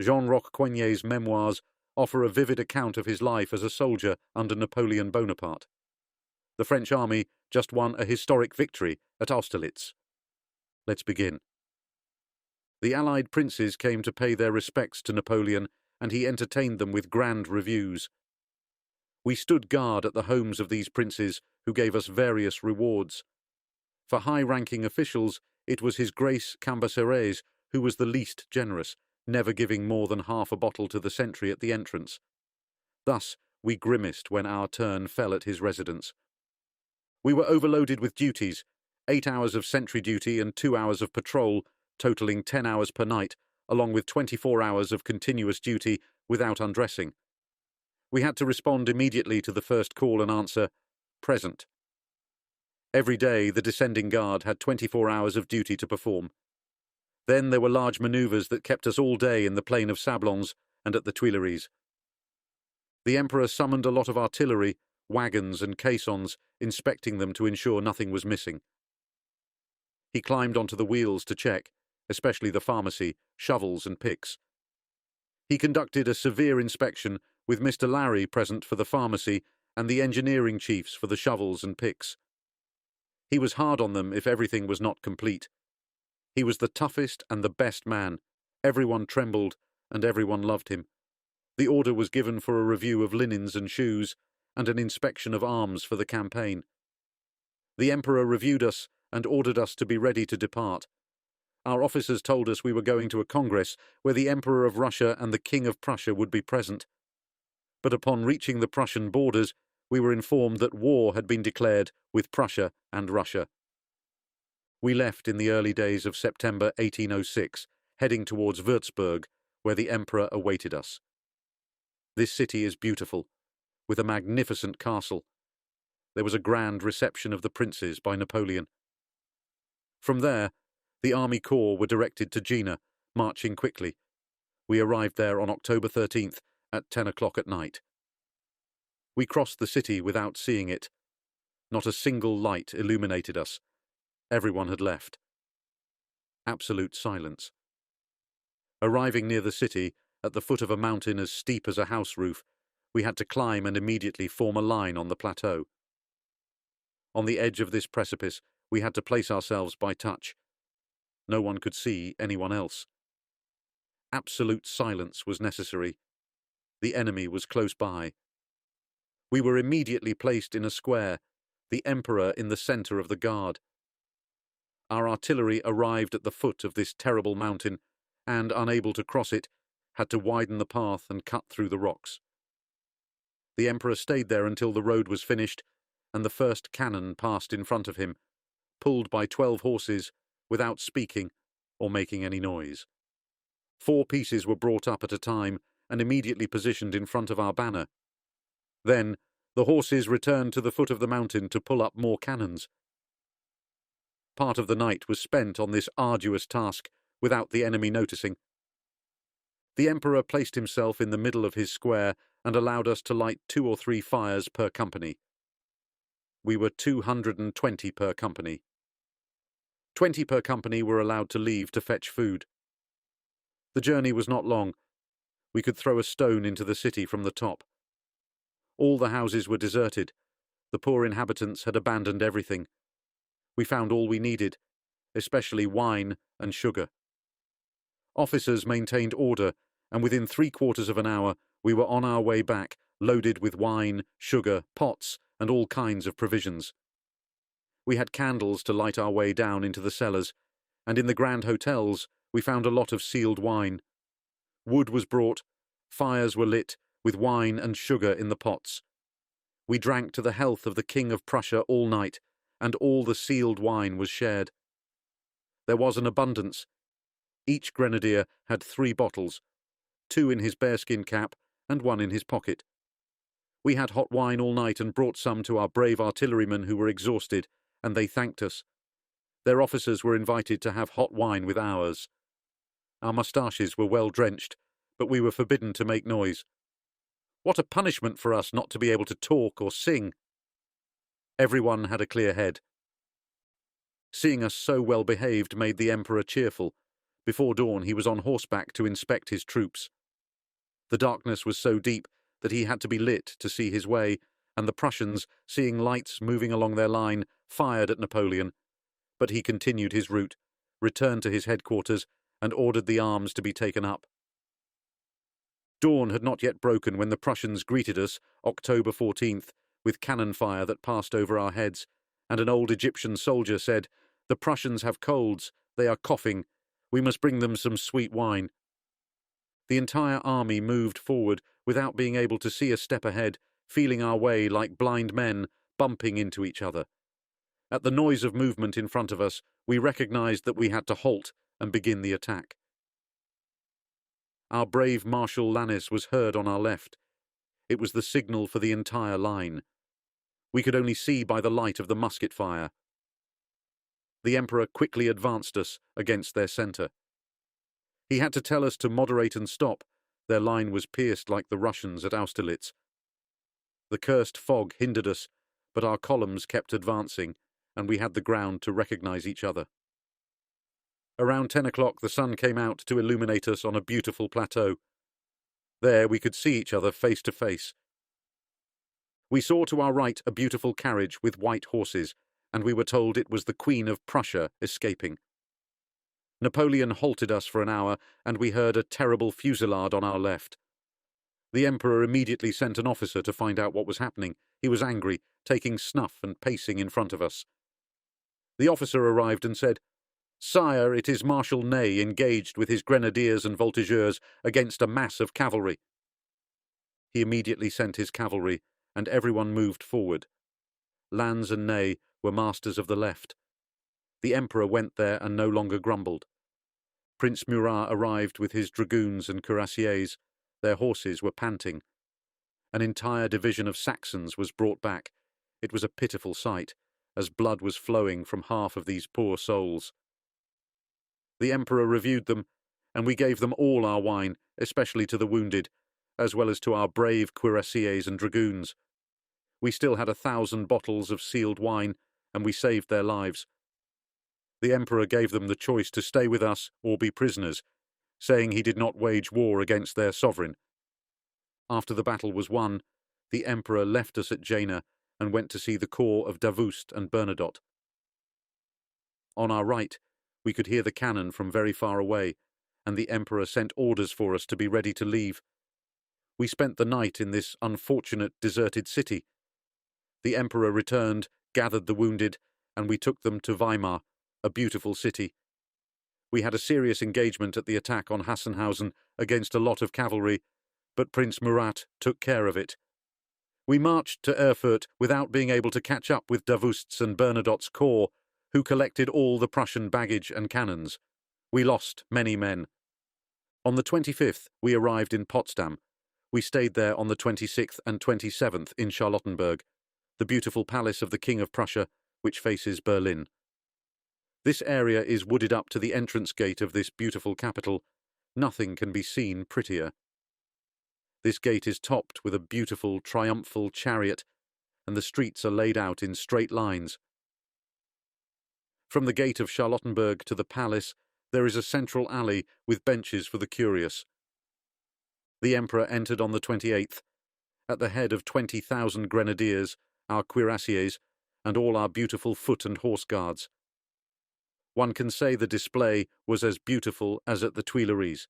Jean-Roch Coignet's Memoirs offer a vivid account of his life as a soldier under Napoleon Bonaparte. The French army just won a historic victory at Austerlitz. Let's begin. The Allied princes came to pay their respects to Napoleon, and he entertained them with grand reviews. We stood guard at the homes of these princes, who gave us various rewards. For high-ranking officials, it was His Grace Cambacérès who was the least generous, never giving more than half a bottle to the sentry at the entrance. Thus we grimaced when our turn fell at his residence. We were overloaded with duties, 8 hours of sentry duty and 2 hours of patrol, totaling 10 hours per night, along with 24 hours of continuous duty without undressing. We had to respond immediately to the first call and answer, "Present." Every day the descending guard had 24 hours of duty to perform. Then there were large manoeuvres that kept us all day in the plain of Sablons and at the Tuileries. The Emperor summoned a lot of artillery, wagons and caissons, inspecting them to ensure nothing was missing. He climbed onto the wheels to check, especially the pharmacy, shovels and picks. He conducted a severe inspection with Mr. Larry present for the pharmacy and the engineering chiefs for the shovels and picks. He was hard on them if everything was not complete. He was the toughest and the best man. Everyone trembled and everyone loved him. The order was given for a review of linens and shoes and an inspection of arms for the campaign. The Emperor reviewed us and ordered us to be ready to depart. Our officers told us we were going to a congress where the Emperor of Russia and the King of Prussia would be present. But upon reaching the Prussian borders, we were informed that war had been declared with Prussia and Russia. We left in the early days of September 1806, heading towards Würzburg, where the Emperor awaited us. This city is beautiful, with a magnificent castle. There was a grand reception of the princes by Napoleon. From there, the army corps were directed to Jena, marching quickly. We arrived there on October 13th at 10 o'clock at night. We crossed the city without seeing it. Not a single light illuminated us. Everyone had left. Absolute silence. Arriving near the city, at the foot of a mountain as steep as a house roof, we had to climb and immediately form a line on the plateau. On the edge of this precipice, we had to place ourselves by touch. No one could see anyone else. Absolute silence was necessary. The enemy was close by. We were immediately placed in a square, the Emperor in the centre of the guard. Our artillery arrived at the foot of this terrible mountain, and, unable to cross it, had to widen the path and cut through the rocks. The Emperor stayed there until the road was finished, and the first cannon passed in front of him, pulled by 12 horses, without speaking or making any noise. 4 pieces were brought up at a time and immediately positioned in front of our banner. Then the horses returned to the foot of the mountain to pull up more cannons. Part of the night was spent on this arduous task without the enemy noticing. The Emperor placed himself in the middle of his square and allowed us to light 2 or 3 fires per company. We were 220 per company. 20 per company were allowed to leave to fetch food. The journey was not long. We could throw a stone into the city from the top. All the houses were deserted. The poor inhabitants had abandoned everything. We found all we needed, especially wine and sugar. Officers maintained order, and within 3/4 of an hour we were on our way back, loaded with wine, sugar, pots, and all kinds of provisions. We had candles to light our way down into the cellars, and in the grand hotels we found a lot of sealed wine. Wood was brought, fires were lit, with wine and sugar in the pots. We drank to the health of the King of Prussia all night, and all the sealed wine was shared. There was an abundance. Each grenadier had 3 bottles, 2 in his bearskin cap and 1 in his pocket. We had hot wine all night and brought some to our brave artillerymen who were exhausted, and they thanked us. Their officers were invited to have hot wine with ours. Our moustaches were well drenched, but we were forbidden to make noise. What a punishment for us not to be able to talk or sing! Everyone had a clear head. Seeing us so well behaved made the Emperor cheerful, Before dawn he was on horseback to inspect his troops. The darkness was so deep that he had to be lit to see his way, and the Prussians, seeing lights moving along their line, fired at Napoleon, but he continued his route, returned to his headquarters, and ordered the arms to be taken up. Dawn had not yet broken when the Prussians greeted us, October 14th, with cannon fire that passed over our heads, and an old Egyptian soldier said, "The Prussians have colds, they are coughing, we must bring them some sweet wine." The entire army moved forward without being able to see a step ahead, feeling our way like blind men, bumping into each other. At the noise of movement in front of us, we recognized that we had to halt and begin the attack. Our brave Marshal Lannes was heard on our left. It was the signal for the entire line. We could only see by the light of the musket fire. The Emperor quickly advanced us against their centre. He had to tell us to moderate and stop. Their line was pierced like the Russians at Austerlitz. The cursed fog hindered us, but our columns kept advancing, and we had the ground to recognize each other. Around 10 o'clock the sun came out to illuminate us on a beautiful plateau. There we could see each other face to face. We saw to our right a beautiful carriage with white horses, and we were told it was the Queen of Prussia escaping. Napoleon halted us for an hour, and we heard a terrible fusillade on our left. The Emperor immediately sent an officer to find out what was happening. He was angry, taking snuff and pacing in front of us. The officer arrived and said, "Sire, it is Marshal Ney engaged with his grenadiers and voltigeurs against a mass of cavalry." He immediately sent his cavalry, and everyone moved forward. Lannes and Ney were masters of the left. The Emperor went there and no longer grumbled. Prince Murat arrived with his dragoons and cuirassiers. Their horses were panting. An entire division of Saxons was brought back. It was a pitiful sight, as blood was flowing from half of these poor souls. The Emperor reviewed them, and we gave them all our wine, especially to the wounded, as well as to our brave cuirassiers and dragoons. We still had 1,000 bottles of sealed wine, and we saved their lives. The Emperor gave them the choice to stay with us or be prisoners, saying he did not wage war against their sovereign. After the battle was won, the Emperor left us at Jena and went to see the corps of Davoust and Bernadotte. On our right, we could hear the cannon from very far away, and the Emperor sent orders for us to be ready to leave. We spent the night in this unfortunate deserted city. The Emperor returned, gathered the wounded, and we took them to Weimar, a beautiful city. We had a serious engagement at the attack on Hassenhausen against a lot of cavalry, but Prince Murat took care of it. We marched to Erfurt without being able to catch up with Davoust's and Bernadotte's corps, who collected all the Prussian baggage and cannons. We lost many men. On the 25th, we arrived in Potsdam. We stayed there on the 26th and 27th in Charlottenburg, the beautiful palace of the King of Prussia, which faces Berlin. This area is wooded up to the entrance gate of this beautiful capital. Nothing can be seen prettier. This gate is topped with a beautiful triumphal chariot, and the streets are laid out in straight lines. From the gate of Charlottenburg to the palace, there is a central alley with benches for the curious. The Emperor entered on the 28th, at the head of 20,000 grenadiers, our cuirassiers, and all our beautiful foot and horse guards. One can say the display was as beautiful as at the Tuileries.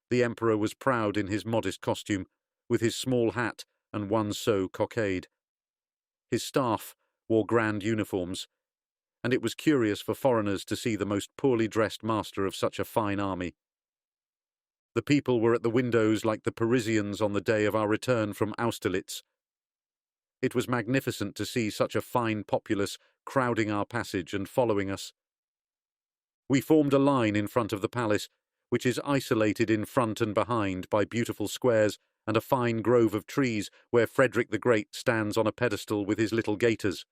The Emperor was proud in his modest costume, with his small hat and one so cockade. His staff wore grand uniforms, and it was curious for foreigners to see the most poorly dressed master of such a fine army. The people were at the windows like the Parisians on the day of our return from Austerlitz. It was magnificent to see such a fine populace crowding our passage and following us. We formed a line in front of the palace, which is isolated in front and behind by beautiful squares and a fine grove of trees where Frederick the Great stands on a pedestal with his little gaiters.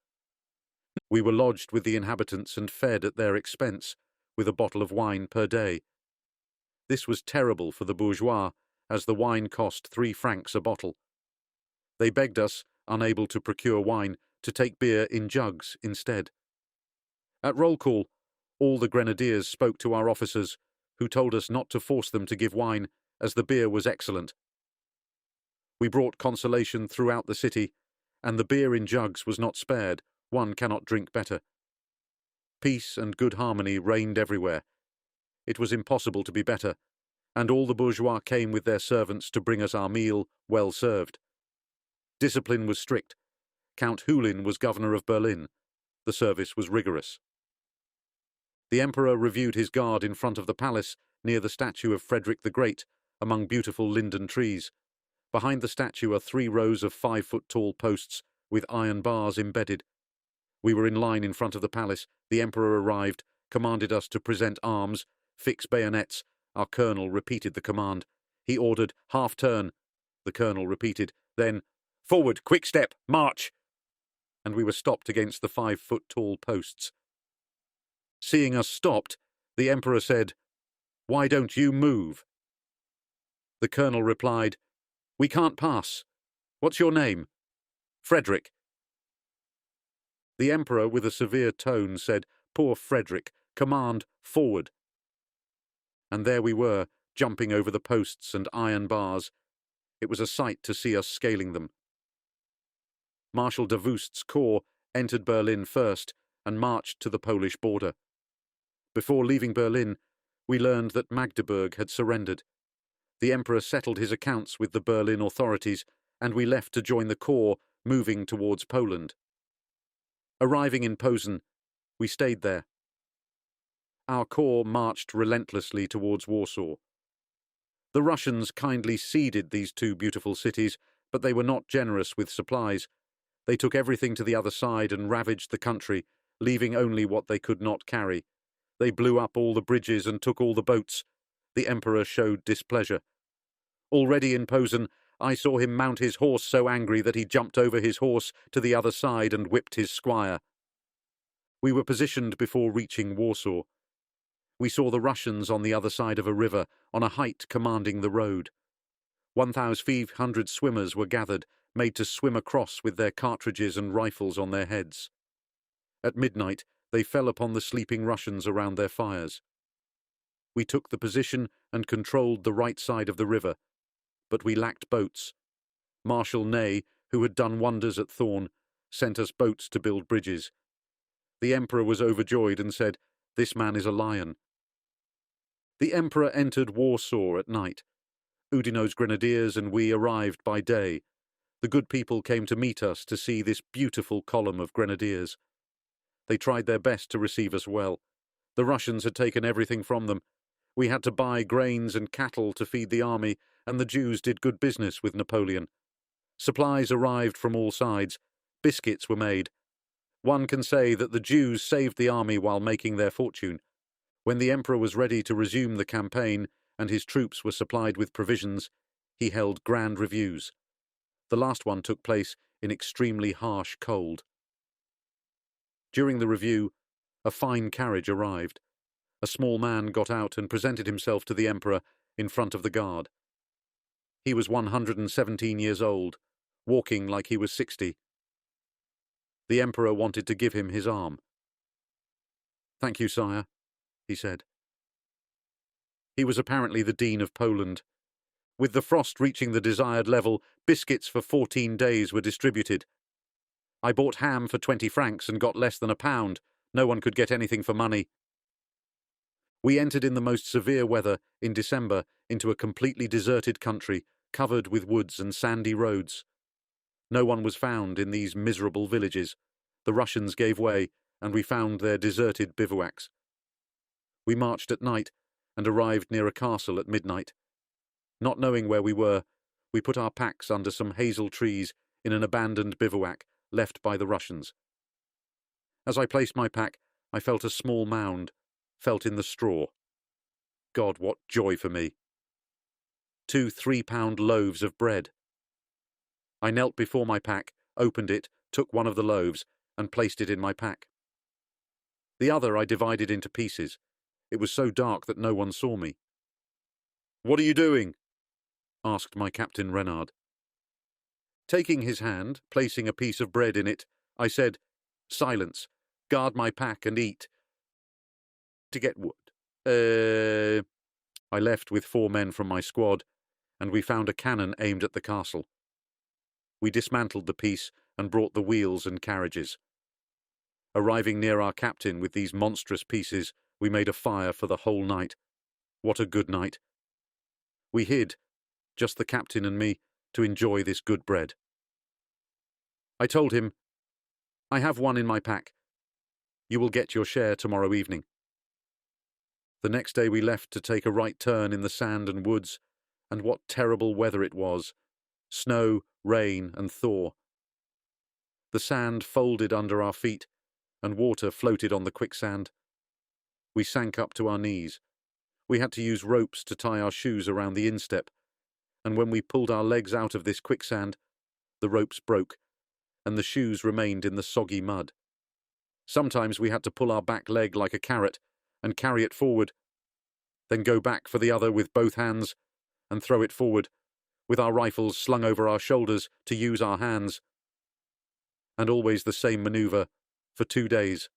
We were lodged with the inhabitants and fed at their expense, with a bottle of wine per day. This was terrible for the bourgeois, as the wine cost 3 francs a bottle. They begged us, unable to procure wine, to take beer in jugs instead. At roll call, all the grenadiers spoke to our officers, who told us not to force them to give wine, as the beer was excellent. We brought consolation throughout the city, and the beer in jugs was not spared. One cannot drink better. Peace and good harmony reigned everywhere. It was impossible to be better, and all the bourgeois came with their servants to bring us our meal, well served. Discipline was strict. Count Hulin was governor of Berlin. The service was rigorous. The emperor reviewed his guard in front of the palace, near the statue of Frederick the Great, among beautiful linden trees. Behind the statue are 3 rows of 5-foot-tall posts with iron bars embedded. We were in line in front of the palace. The emperor arrived, commanded us to present arms, fix bayonets. Our colonel repeated the command. He ordered, "Half turn." The colonel repeated. Then, "Forward, quick step, march!" And we were stopped against the 5-foot-tall posts. Seeing us stopped, the emperor said, "Why don't you move?" The colonel replied, "We can't pass. What's your name?" "Frederick." The emperor, with a severe tone, said, "Poor Frederick, command forward." And there we were, jumping over the posts and iron bars. It was a sight to see us scaling them. Marshal Davoust's corps entered Berlin first and marched to the Polish border. Before leaving Berlin, we learned that Magdeburg had surrendered. The emperor settled his accounts with the Berlin authorities, and we left to join the corps moving towards Poland. Arriving in Posen, we stayed there. Our corps marched relentlessly towards Warsaw. The Russians kindly ceded these 2 beautiful cities, but they were not generous with supplies. They took everything to the other side and ravaged the country, leaving only what they could not carry. They blew up all the bridges and took all the boats. The emperor showed displeasure. Already in Posen, I saw him mount his horse so angry that he jumped over his horse to the other side and whipped his squire. We were positioned before reaching Warsaw. We saw the Russians on the other side of a river, on a height commanding the road. 1,500 swimmers were gathered, made to swim across with their cartridges and rifles on their heads. At midnight, they fell upon the sleeping Russians around their fires. We took the position and controlled the right side of the river, but we lacked boats. Marshal Ney, who had done wonders at Thorn, sent us boats to build bridges. The emperor was overjoyed and said, "This man is a lion." The emperor entered Warsaw at night. Oudinot's grenadiers and we arrived by day. The good people came to meet us to see this beautiful column of grenadiers. They tried their best to receive us well. The Russians had taken everything from them. We had to buy grains and cattle to feed the army, and the Jews did good business with Napoleon. Supplies arrived from all sides. Biscuits were made. One can say that the Jews saved the army while making their fortune. When the emperor was ready to resume the campaign and his troops were supplied with provisions, he held grand reviews. The last one took place in extremely harsh cold. During the review, a fine carriage arrived. A small man got out and presented himself to the emperor in front of the guard. He was 117 years old, walking like he was 60. The emperor wanted to give him his arm. "Thank you, sire," he said. He was apparently the Dean of Poland. With the frost reaching the desired level, biscuits for 14 days were distributed. I bought ham for 20 francs and got less than £1. No one could get anything for money. We entered in the most severe weather, in December, into a completely deserted country, covered with woods and sandy roads. No one was found in these miserable villages. The Russians gave way, and we found their deserted bivouacs. We marched at night, and arrived near a castle at midnight. Not knowing where we were, we put our packs under some hazel trees in an abandoned bivouac left by the Russians. As I placed my pack, I felt a small mound, felt in the straw. God, what joy for me! 2 3-pound loaves of bread. I knelt before my pack, opened it, took one of the loaves, and placed it in my pack. The other I divided into pieces. It was so dark that no one saw me. "What are you doing?" asked my Captain Renard. Taking his hand, placing a piece of bread in it, I said, "Silence. Guard my pack and eat." "To get wood." I left with 4 men from my squad, and we found a cannon aimed at the castle. We dismantled the piece and brought the wheels and carriages. Arriving near our captain with these monstrous pieces, we made a fire for the whole night. What a good night! We hid, just the captain and me, to enjoy this good bread. I told him, "I have one in my pack. You will get your share tomorrow evening." The next day we left to take a right turn in the sand and woods, and what terrible weather it was! Snow, rain, and thaw. The sand folded under our feet, and water floated on the quicksand. We sank up to our knees. We had to use ropes to tie our shoes around the instep, and when we pulled our legs out of this quicksand, the ropes broke, and the shoes remained in the soggy mud. Sometimes we had to pull our back leg like a carrot and carry it forward, then go back for the other with both hands and throw it forward, with our rifles slung over our shoulders to use our hands. And always the same manoeuvre for 2 days.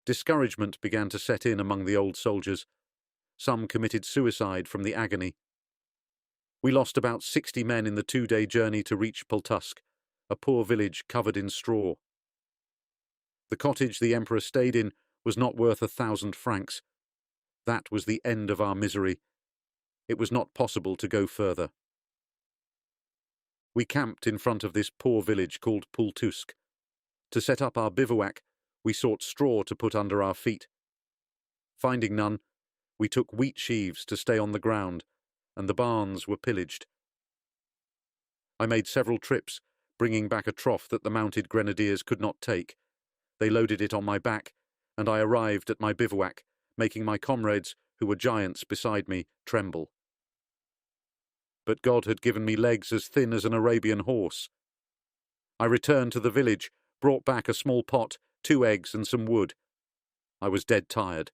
Discouragement began to set in among the old soldiers. Some committed suicide from the agony. We lost about 60 men in the 2-day journey to reach Pultusk, a poor village covered in straw. The cottage the emperor stayed in was not worth 1,000 francs. That was the end of our misery. It was not possible to go further. We camped in front of this poor village called Pultusk. To set up our bivouac, we sought straw to put under our feet. Finding none, we took wheat sheaves to stay on the ground, and the barns were pillaged. I made several trips, bringing back a trough that the mounted grenadiers could not take. They loaded it on my back, and I arrived at my bivouac, making my comrades, who were giants beside me, tremble. But God had given me legs as thin as an Arabian horse. I returned to the village, brought back a small pot, 2 eggs and some wood. I was dead tired.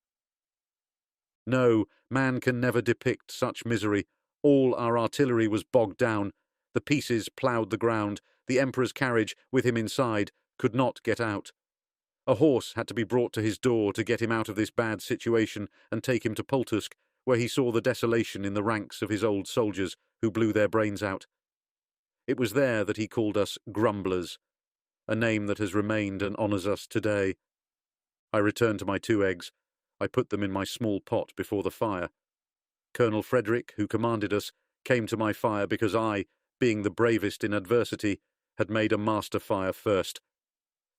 No, man can never depict such misery. All our artillery was bogged down. The pieces ploughed the ground. The emperor's carriage, with him inside, could not get out. A horse had to be brought to his door to get him out of this bad situation and take him to Pultusk, where he saw the desolation in the ranks of his old soldiers who blew their brains out. It was there that he called us grumblers, a name that has remained and honours us today. I returned to my 2 eggs. I put them in my small pot before the fire. Colonel Frederick, who commanded us, came to my fire because I, being the bravest in adversity, had made a master fire first.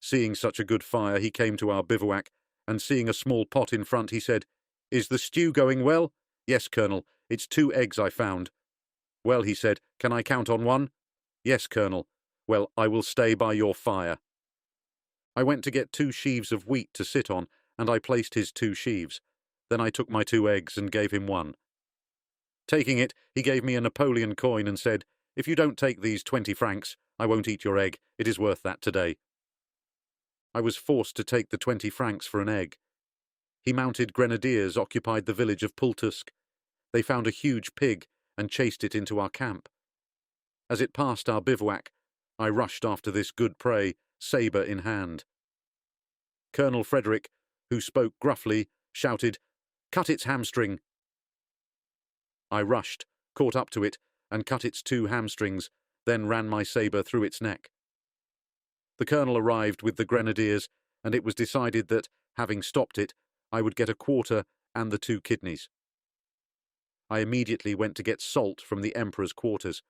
Seeing such a good fire, he came to our bivouac, and seeing a small pot in front, he said, "Is the stew going well?" "Yes, Colonel, it's 2 eggs I found." "Well," he said, "can I count on 1?" "Yes, Colonel." "Well, I will stay by your fire." I went to get 2 sheaves of wheat to sit on, and I placed his 2 sheaves. Then I took my 2 eggs and gave him 1. Taking it, he gave me a Napoleon coin and said, "If you don't take these 20 francs, I won't eat your egg. It is worth that today." I was forced to take the 20 francs for an egg. He mounted grenadiers occupied the village of Pultusk. They found a huge pig and chased it into our camp. As it passed our bivouac, I rushed after this good prey, sabre in hand. Colonel Frederick, who spoke gruffly, shouted, "Cut its hamstring!" I rushed, caught up to it, and cut its 2 hamstrings, then ran my sabre through its neck. The colonel arrived with the grenadiers, and it was decided that, having stopped it, I would get a quarter and the 2 kidneys. I immediately went to get salt from the emperor's quarters.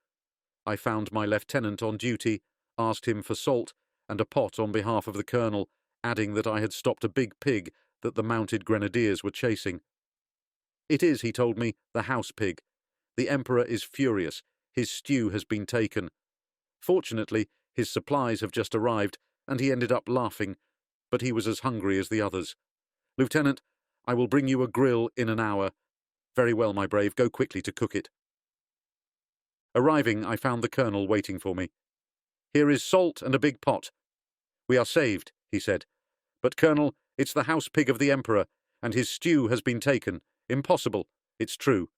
I found my lieutenant on duty, asked him for salt and a pot on behalf of the colonel, adding that I had stopped a big pig that the mounted grenadiers were chasing. "It is," he told me, "the house pig. The emperor is furious. His stew has been taken. Fortunately, his supplies have just arrived, and he ended up laughing, but he was as hungry as the others. Lieutenant, I will bring you a grill in an hour. Very well, my brave, go quickly to cook it." Arriving, I found the colonel waiting for me. "Here is salt and a big pot." "We are saved," he said. "But, Colonel, it's the house pig of the emperor, and his stew has been taken. Impossible. It's true."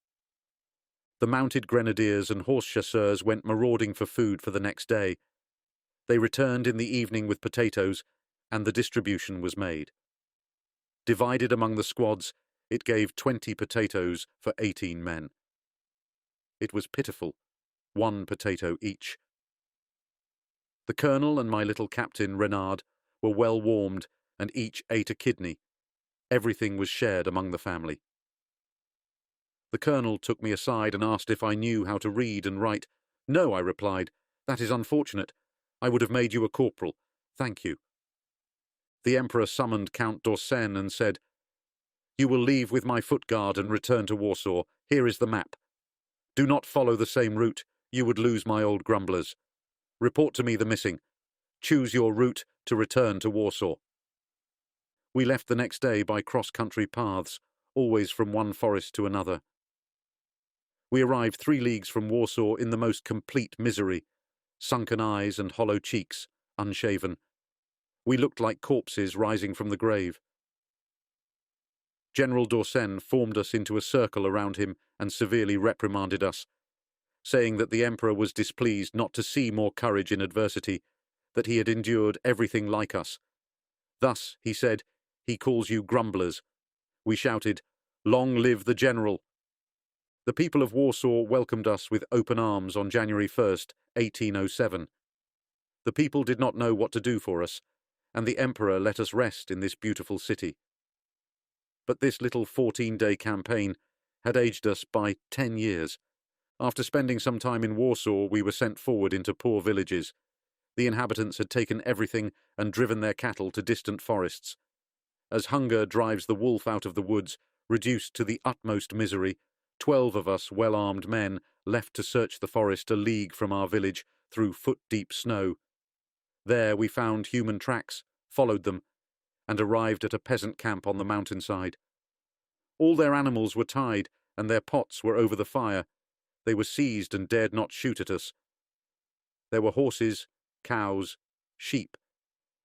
The mounted grenadiers and horse chasseurs went marauding for food for the next day. They returned in the evening with potatoes, and the distribution was made. Divided among the squads, It gave 20 potatoes for 18 men. It was pitiful, 1 potato each. The colonel and my little captain, Renard, were well warmed and each ate a kidney. Everything was shared among the family. The colonel took me aside and asked if I knew how to read and write. No, I replied. That is unfortunate. I would have made you a corporal. Thank you. The emperor summoned Count d'Orsay and said, You will leave with my foot guard and return to Warsaw. Here is the map. Do not follow the same route. You would lose my old grumblers. Report to me the missing. Choose your route to return to Warsaw. We left the next day by cross-country paths, always from one forest to another. We arrived 3 leagues from Warsaw in the most complete misery, sunken eyes and hollow cheeks, unshaven. We looked like corpses rising from the grave. General d'Orsay formed us into a circle around him and severely reprimanded us, saying that the emperor was displeased not to see more courage in adversity, that he had endured everything like us. Thus, he said, he calls you grumblers. We shouted, Long live the general! The people of Warsaw welcomed us with open arms on January 1st, 1807. The people did not know what to do for us, and the emperor let us rest in this beautiful city. But this little 14-day campaign had aged us by 10 years. After spending some time in Warsaw, we were sent forward into poor villages. The inhabitants had taken everything and driven their cattle to distant forests. As hunger drives the wolf out of the woods, reduced to the utmost misery, 12 of us well-armed men left to search the forest a league from our village through foot-deep snow. There we found human tracks, followed them, and arrived at a peasant camp on the mountainside. All their animals were tied, and their pots were over the fire. They were seized and dared not shoot at us. There were horses, cows, sheep.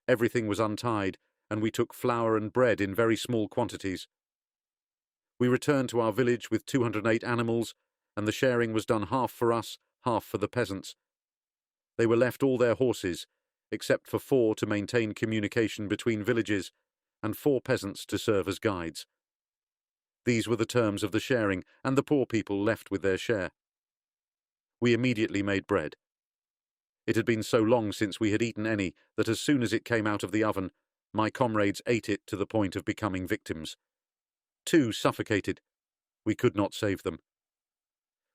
Everything was untied, and we took flour and bread in very small quantities. We returned to our village with 208 animals, and the sharing was done half for us, half for the peasants. They were left all their horses, except for 4 to maintain communication between villages, and 4 peasants to serve as guides. These were the terms of the sharing, and the poor people left with their share. We immediately made bread. It had been so long since we had eaten any that as soon as it came out of the oven, my comrades ate it to the point of becoming victims. 2 suffocated. We could not save them.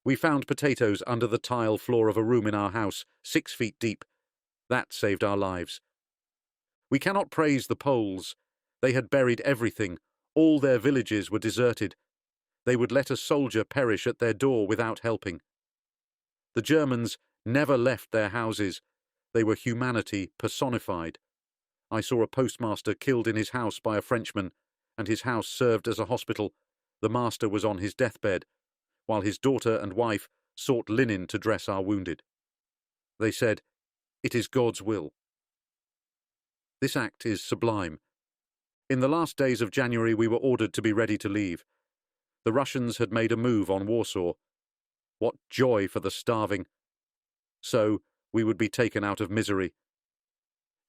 We found potatoes under the tile floor of a room in our house, 6 feet deep. That saved our lives. We cannot praise the Poles. They had buried everything. All their villages were deserted. They would let a soldier perish at their door without helping. The Germans never left their houses. They were humanity personified. I saw a postmaster killed in his house by a Frenchman, and his house served as a hospital. The master was on his deathbed, while his daughter and wife sought linen to dress our wounded. They said, It is God's will. This act is sublime. In the last days of January we were ordered to be ready to leave. The Russians had made a move on Warsaw. What joy for the starving! So we would be taken out of misery.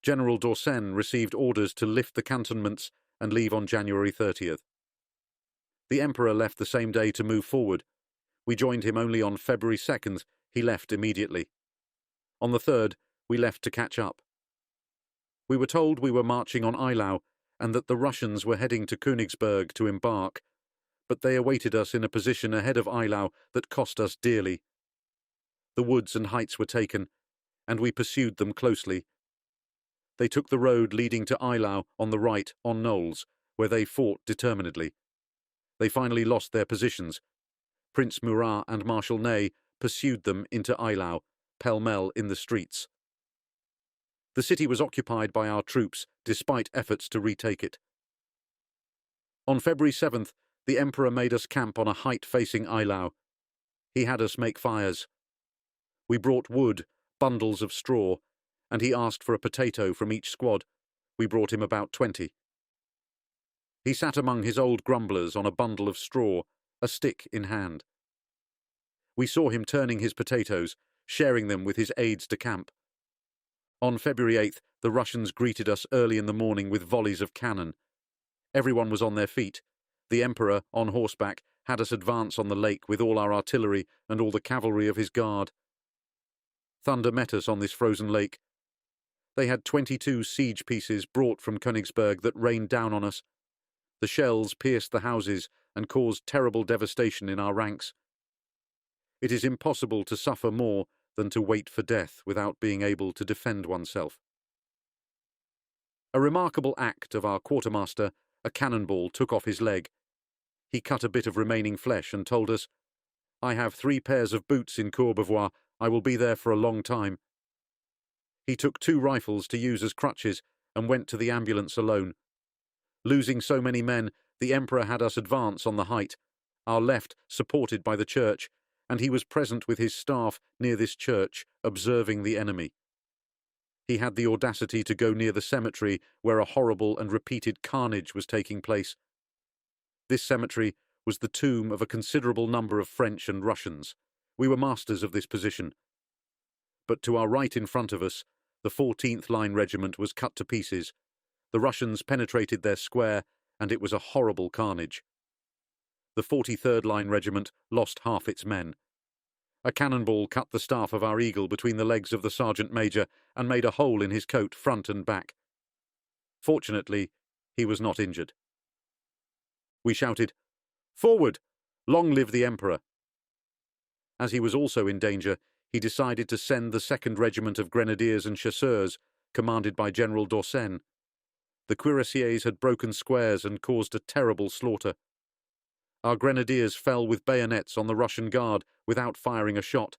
General d'Orsay received orders to lift the cantonments and leave on January 30th. The Emperor left the same day to move forward. We joined him only on February 2nd. He left immediately. On the 3rd, we left to catch up. We were told we were marching on Eylau and that the Russians were heading to Königsberg to embark, but they awaited us in a position ahead of Eylau that cost us dearly. The woods and heights were taken, and we pursued them closely. They took the road leading to Eylau on the right, on knolls, where they fought determinedly. They finally lost their positions. Prince Murat and Marshal Ney pursued them into Eylau, pell-mell in the streets. The city was occupied by our troops, despite efforts to retake it. On February 7th, the Emperor made us camp on a height facing Eylau. He had us make fires. We brought wood, bundles of straw, and he asked for a potato from each squad. We brought him about 20. He sat among his old grumblers on a bundle of straw, a stick in hand. We saw him turning his potatoes, sharing them with his aides de camp. On February 8th, the Russians greeted us early in the morning with volleys of cannon. Everyone was on their feet. The Emperor, on horseback, had us advance on the lake with all our artillery and all the cavalry of his guard. Thunder met us on this frozen lake. They had 22 siege pieces brought from Königsberg that rained down on us. The shells pierced the houses and caused terrible devastation in our ranks. It is impossible to suffer more than to wait for death without being able to defend oneself. A remarkable act of our quartermaster, a cannonball took off his leg. He cut a bit of remaining flesh and told us, "I have 3 pairs of boots in Courbevoie. I will be there for a long time." He took 2 rifles to use as crutches and went to the ambulance alone. Losing so many men, the Emperor had us advance on the height, our left supported by the church, and he was present with his staff near this church, observing the enemy. He had the audacity to go near the cemetery where a horrible and repeated carnage was taking place. This cemetery was the tomb of a considerable number of French and Russians. We were masters of this position. But to our right in front of us, the 14th Line Regiment was cut to pieces. The Russians penetrated their square, and it was a horrible carnage. The 43rd Line Regiment lost half its men. A cannonball cut the staff of our eagle between the legs of the sergeant major and made a hole in his coat front and back. Fortunately, he was not injured. We shouted, "Forward! Long live the Emperor!" As he was also in danger, he decided to send the 2nd Regiment of Grenadiers and Chasseurs, commanded by General d'Orsay. The cuirassiers had broken squares and caused a terrible slaughter. Our grenadiers fell with bayonets on the Russian Guard without firing a shot,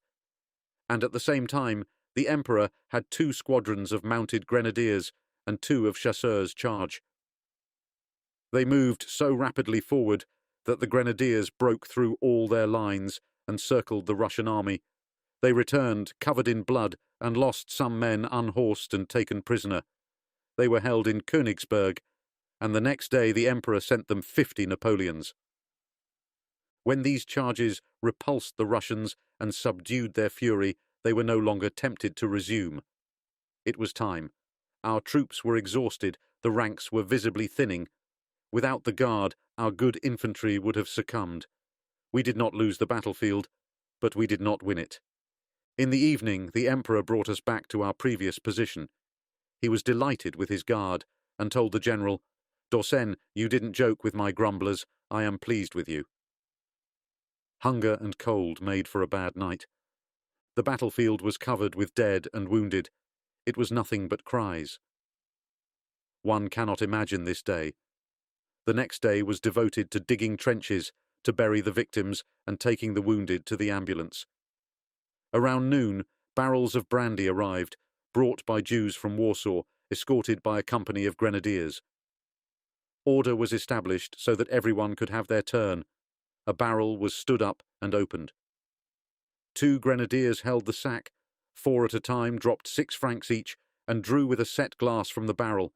and at the same time the Emperor had 2 squadrons of mounted grenadiers and 2 of chasseurs charge. They moved so rapidly forward that the grenadiers broke through all their lines and circled the Russian army. They returned, covered in blood, and lost some men unhorsed and taken prisoner. They were held in Königsberg, and the next day the Emperor sent them 50 Napoleons. When these charges repulsed the Russians and subdued their fury, they were no longer tempted to resume. It was time. Our troops were exhausted, the ranks were visibly thinning. Without the Guard, our good infantry would have succumbed. We did not lose the battlefield, but we did not win it. In the evening, the Emperor brought us back to our previous position. He was delighted with his Guard and told the general, "D'Orsay, you didn't joke with my grumblers. I am pleased with you." Hunger and cold made for a bad night. The battlefield was covered with dead and wounded. It was nothing but cries. One cannot imagine this day. The next day was devoted to digging trenches, to bury the victims and taking the wounded to the ambulance. Around noon, barrels of brandy arrived, brought by Jews from Warsaw, escorted by a company of grenadiers. Order was established so that everyone could have their turn. A barrel was stood up and opened. 2 grenadiers held the sack, 4 at a time dropped 6 francs each, and drew with a set glass from the barrel,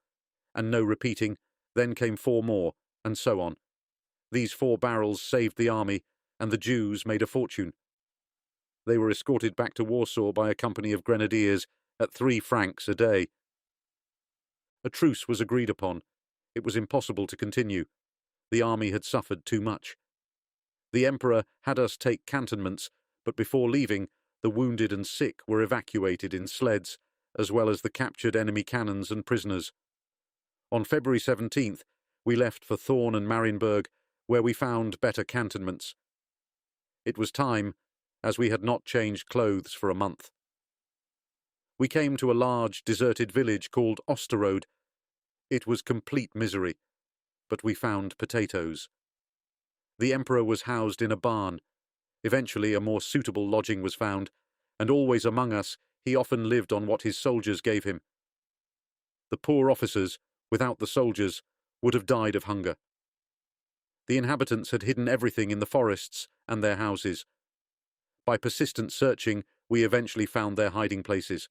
and no repeating, then came 4 more, and so on. These 4 barrels saved the army, and the Jews made a fortune. They were escorted back to Warsaw by a company of grenadiers at 3 francs a day. A truce was agreed upon. It was impossible to continue. The army had suffered too much. The Emperor had us take cantonments, but before leaving, the wounded and sick were evacuated in sleds, as well as the captured enemy cannons and prisoners. On February 17th, we left for Thorn and Marienburg, where we found better cantonments. It was time, as we had not changed clothes for a month. We came to a large, deserted village called Osterrode. It was complete misery, but we found potatoes. The Emperor was housed in a barn. Eventually a more suitable lodging was found, and always among us he often lived on what his soldiers gave him. The poor officers, without the soldiers, would have died of hunger. The inhabitants had hidden everything in the forests and their houses. By persistent searching, we eventually found their hiding places.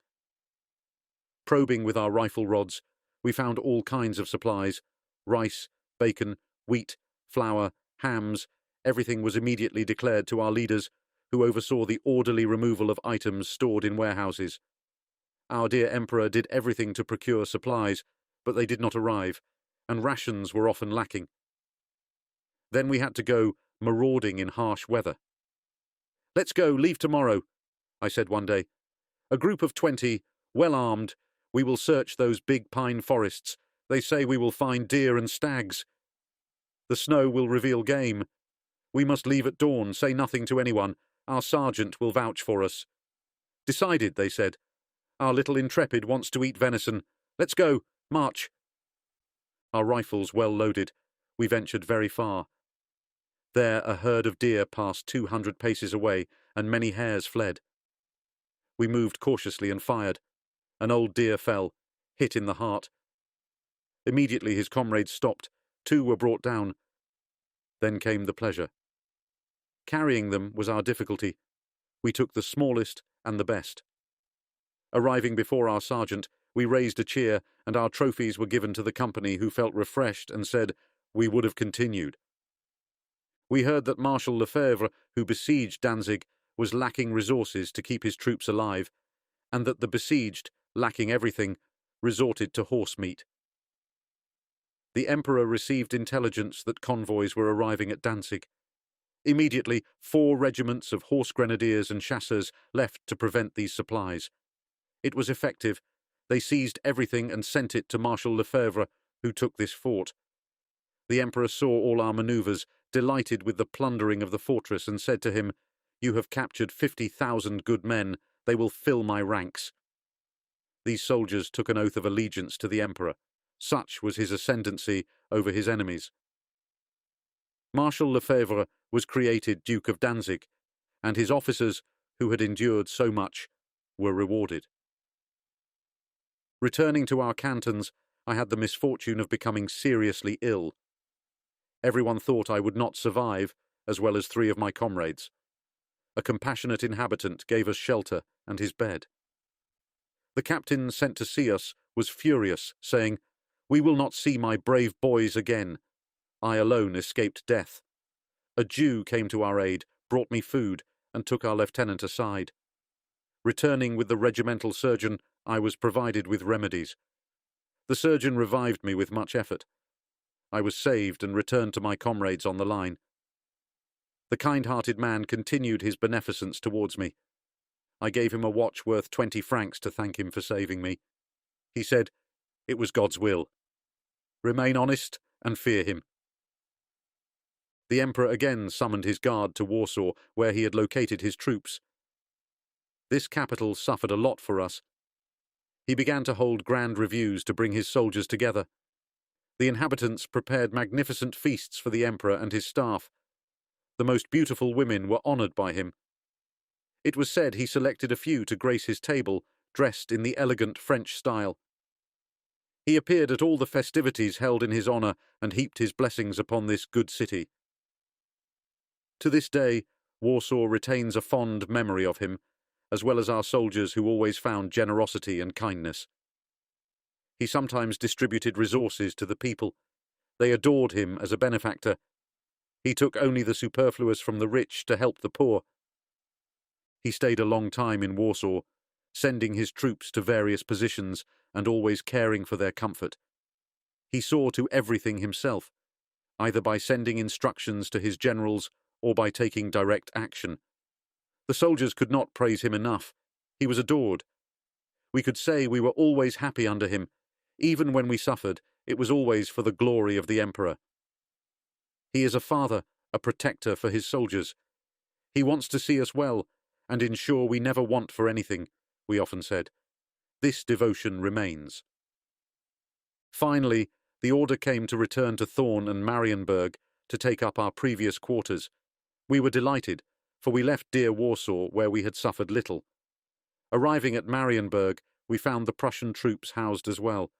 Probing with our rifle rods, we found all kinds of supplies: rice, bacon, wheat, flour, hams. Everything was immediately declared to our leaders, who oversaw the orderly removal of items stored in warehouses. Our dear Emperor did everything to procure supplies, but they did not arrive, and rations were often lacking. Then we had to go marauding in harsh weather. "Let's go, leave tomorrow," I said one day. "A group of 20, well armed, we will search those big pine forests. They say we will find deer and stags. The snow will reveal game. We must leave at dawn, say nothing to anyone. Our sergeant will vouch for us." "Decided," they said. "Our little intrepid wants to eat venison. Let's go, march." Our rifles well loaded, we ventured very far. There a herd of deer passed 200 paces away, and many hares fled. We moved cautiously and fired. An old deer fell, hit in the heart. Immediately his comrades stopped. 2 were brought down. Then came the pleasure. Carrying them was our difficulty. We took the smallest and the best. Arriving before our sergeant, we raised a cheer, and our trophies were given to the company, who felt refreshed and said we would have continued. We heard that Marshal Lefebvre, who besieged Danzig, was lacking resources to keep his troops alive, and that the besieged, lacking everything, resorted to horse meat. The Emperor received intelligence that convoys were arriving at Danzig. Immediately, 4 regiments of horse grenadiers and chasseurs left to prevent these supplies. It was effective. They seized everything and sent it to Marshal Lefebvre, who took this fort. The Emperor saw all our manoeuvres, delighted with the plundering of the fortress, and said to him, "You have captured 50,000 good men. They will fill my ranks." These soldiers took an oath of allegiance to the Emperor. Such was his ascendancy over his enemies. Marshal Lefebvre was created Duke of Danzig, and his officers, who had endured so much, were rewarded. Returning to our cantons, I had the misfortune of becoming seriously ill. Everyone thought I would not survive, as well as 3 of my comrades. A compassionate inhabitant gave us shelter and his bed. The captain sent to see us was furious, saying, "We will not see my brave boys again." I alone escaped death. A Jew came to our aid, brought me food, and took our lieutenant aside. Returning with the regimental surgeon, I was provided with remedies. The surgeon revived me with much effort. I was saved and returned to my comrades on the line. The kind-hearted man continued his beneficence towards me. I gave him a watch worth 20 francs to thank him for saving me. He said, "It was God's will. Remain honest and fear him." The Emperor again summoned his guard to Warsaw, where he had located his troops. This capital suffered a lot for us. He began to hold grand reviews to bring his soldiers together. The inhabitants prepared magnificent feasts for the Emperor and his staff. The most beautiful women were honoured by him. It was said he selected a few to grace his table, dressed in the elegant French style. He appeared at all the festivities held in his honour and heaped his blessings upon this good city. To this day, Warsaw retains a fond memory of him, as well as our soldiers who always found generosity and kindness. He sometimes distributed resources to the people. They adored him as a benefactor. He took only the superfluous from the rich to help the poor. He stayed a long time in Warsaw, sending his troops to various positions and always caring for their comfort. He saw to everything himself, either by sending instructions to his generals or by taking direct action. The soldiers could not praise him enough. He was adored. We could say we were always happy under him. Even when we suffered, it was always for the glory of the Emperor. He is a father, a protector for his soldiers. He wants to see us well and ensure we never want for anything, we often said. This devotion remains. Finally, the order came to return to Thorn and Marienburg to take up our previous quarters. We were delighted, for we left dear Warsaw, where we had suffered little. Arriving at Marienburg, we found the Prussian troops housed as well.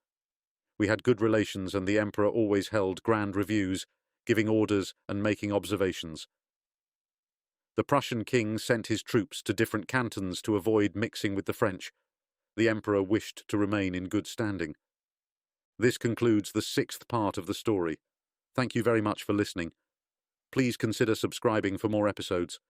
We had good relations, and the Emperor always held grand reviews, giving orders and making observations. The Prussian king sent his troops to different cantons to avoid mixing with the French. The Emperor wished to remain in good standing. This concludes the 6th part of the story. Thank you very much for listening. Please consider subscribing for more episodes.